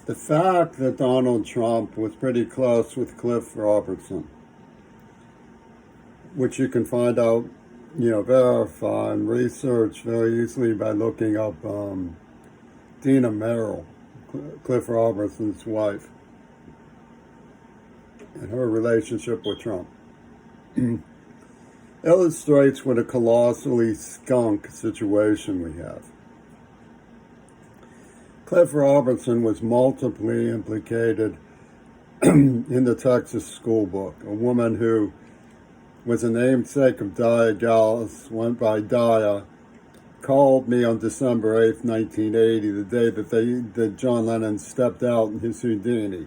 The fact that Donald Trump was pretty close with Cliff Robertson, which you can find out, verify and research very easily by looking up Dina Merrill, Cliff Robertson's wife, and her relationship with Trump, illustrates what a colossally skunk situation we have. Cliff Robertson was multiply implicated in the Texas school book. A woman who was a namesake of Dia Gallus, went by Dia, called me on December 8th, 1980, the day that John Lennon stepped out in his Houdini.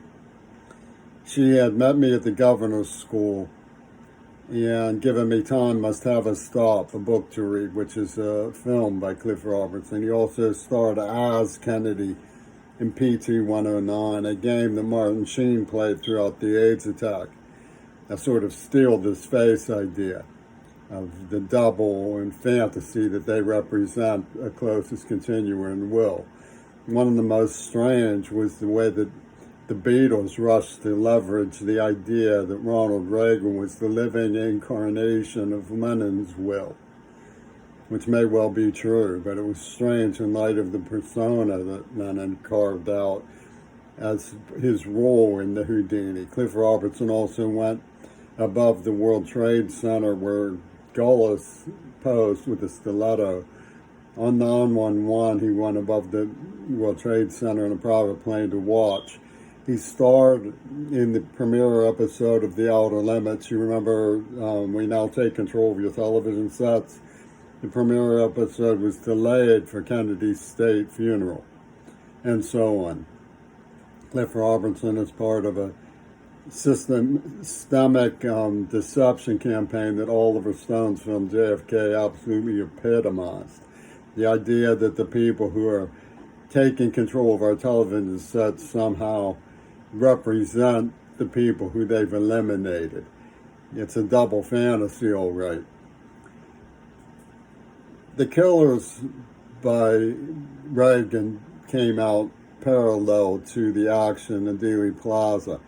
She had met me at the governor's school and given me time, Must Have a Stop, a book to read, which is a film by Cliff Robertson. He also starred as Kennedy in PT 109, a game that Martin Sheen played throughout the AIDS attack. A sort of steal this face idea of the double and fantasy that they represent a closest continuum will. One of the most strange was the way that the Beatles rushed to leverage the idea that Ronald Reagan was the living incarnation of Lennon's will, which may well be true, but it was strange in light of the persona that Lennon carved out as his role in the Houdini. Cliff Robertson also went above the World Trade Center where Dulles posed with a stiletto. On 911, he went above the World Trade Center in a private plane to watch. He starred in the premiere episode of The Outer Limits. You remember We Now Take Control of Your Television Sets? The premiere episode was delayed for Kennedy's state funeral, and so on. Cliff Robertson is part of a systemic deception campaign that Oliver Stone's film JFK absolutely epitomized. The idea that the people who are taking control of our television sets somehow represent the people who they've eliminated. It's a double fantasy, all right. The Killers by Reagan came out parallel to the action in Dealey Plaza,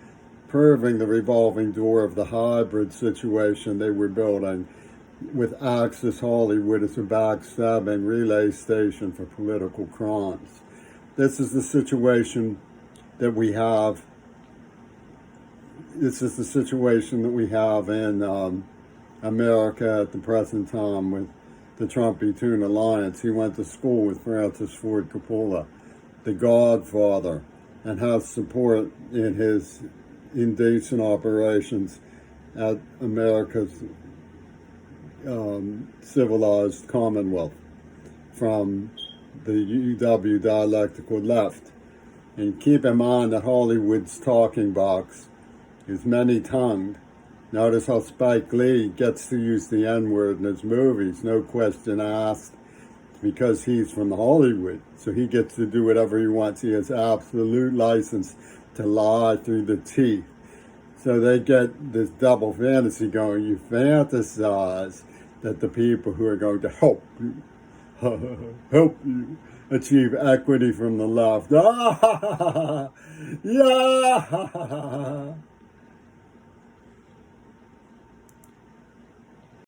proving the revolving door of the hybrid situation they were building with Access Hollywood as a backstabbing relay station for political crimes. This is the situation that we have. This is the situation that we have in America at the present time with the Trump-Toon alliance. He went to school with Francis Ford Coppola, the Godfather, and has support in his indecent operations at America's civilized commonwealth from the UW dialectical left. And keep in mind that Hollywood's talking box is many-tongued. Notice how Spike Lee gets to use the N-word in his movies, no question asked, because he's from Hollywood. So he gets to do whatever he wants. He has absolute license to lie through the teeth. So they get this double fantasy going. You fantasize that the people who are going to help you achieve equity from the left. Yeah!